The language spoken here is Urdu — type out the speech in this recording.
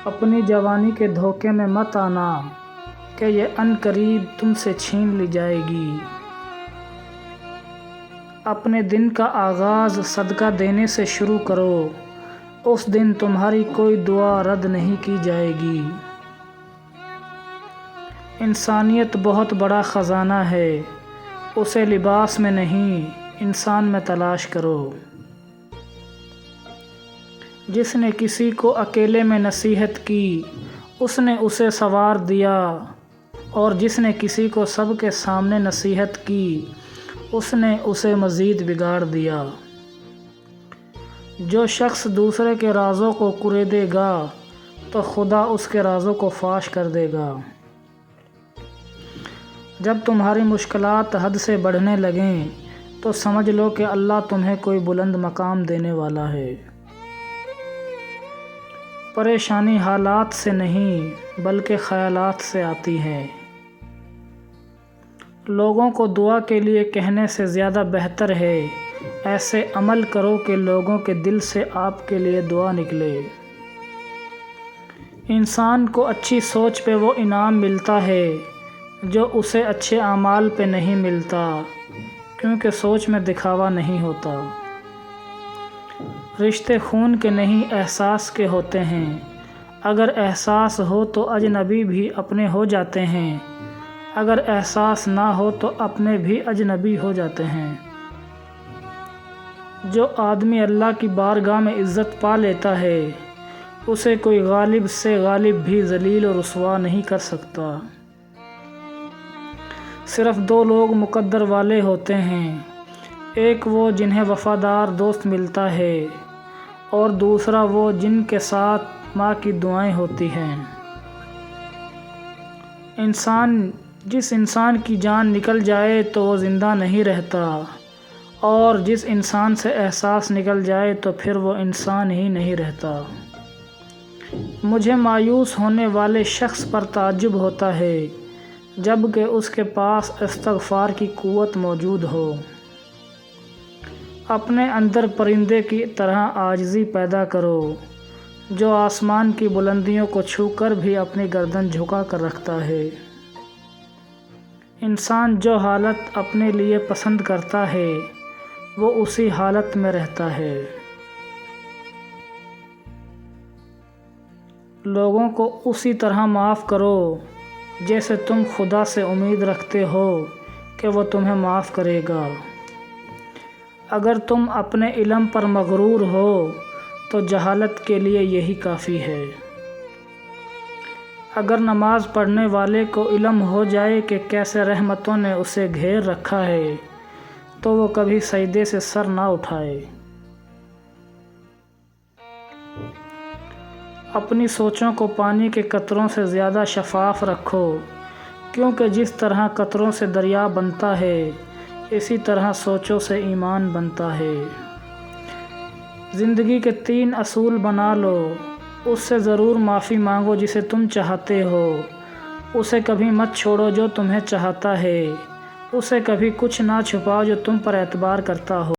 اپنی جوانی کے دھوکے میں مت آنا کہ یہ عن قریب تم سے چھین لی جائے گی۔ اپنے دن کا آغاز صدقہ دینے سے شروع کرو، اس دن تمہاری کوئی دعا رد نہیں کی جائے گی۔ انسانیت بہت بڑا خزانہ ہے، اسے لباس میں نہیں انسان میں تلاش کرو۔ جس نے کسی کو اکیلے میں نصیحت کی اس نے اسے سنوار دیا، اور جس نے کسی کو سب کے سامنے نصیحت کی اس نے اسے مزید بگاڑ دیا۔ جو شخص دوسرے کے رازوں کو کریدے گا تو خدا اس کے رازوں کو فاش کر دے گا۔ جب تمہاری مشکلات حد سے بڑھنے لگیں تو سمجھ لو کہ اللہ تمہیں کوئی بلند مقام دینے والا ہے۔ پریشانی حالات سے نہیں بلکہ خیالات سے آتی ہے۔ لوگوں کو دعا کے لیے کہنے سے زیادہ بہتر ہے ایسے عمل کرو کہ لوگوں کے دل سے آپ کے لیے دعا نکلے۔ انسان کو اچھی سوچ پہ وہ انعام ملتا ہے جو اسے اچھے اعمال پہ نہیں ملتا، کیونکہ سوچ میں دکھاوا نہیں ہوتا۔ رشتے خون کے نہیں احساس کے ہوتے ہیں، اگر احساس ہو تو اجنبی بھی اپنے ہو جاتے ہیں، اگر احساس نہ ہو تو اپنے بھی اجنبی ہو جاتے ہیں۔ جو آدمی اللہ کی بارگاہ میں عزت پا لیتا ہے اسے کوئی غالب سے غالب بھی ذلیل و رسوا نہیں کر سکتا۔ صرف دو لوگ مقدر والے ہوتے ہیں، ایک وہ جنہیں وفادار دوست ملتا ہے اور دوسرا وہ جن کے ساتھ ماں کی دعائیں ہوتی ہیں۔ جس انسان کی جان نکل جائے تو وہ زندہ نہیں رہتا، اور جس انسان سے احساس نکل جائے تو پھر وہ انسان ہی نہیں رہتا۔ مجھے مایوس ہونے والے شخص پر تعجب ہوتا ہے جب کہ اس کے پاس استغفار کی قوت موجود ہو۔ اپنے اندر پرندے کی طرح عاجزی پیدا کرو جو آسمان کی بلندیوں کو چھو کر بھی اپنی گردن جھکا کر رکھتا ہے۔ انسان جو حالت اپنے لیے پسند کرتا ہے وہ اسی حالت میں رہتا ہے۔ لوگوں کو اسی طرح معاف کرو جیسے تم خدا سے امید رکھتے ہو کہ وہ تمہیں معاف کرے گا۔ اگر تم اپنے علم پر مغرور ہو تو جہالت کے لیے یہی کافی ہے۔ اگر نماز پڑھنے والے کو علم ہو جائے کہ کیسے رحمتوں نے اسے گھیر رکھا ہے تو وہ کبھی سجدے سے سر نہ اٹھائے۔ اپنی سوچوں کو پانی کے قطروں سے زیادہ شفاف رکھو، کیونکہ جس طرح قطروں سے دریا بنتا ہے اسی طرح سوچوں سے ایمان بنتا ہے۔ زندگی کے 3 اصول بنا لو، اس سے ضرور معافی مانگو جسے تم چاہتے ہو، اسے کبھی مت چھوڑو جو تمہیں چاہتا ہے، اسے کبھی کچھ نہ چھپاؤ جو تم پر اعتبار کرتا ہو۔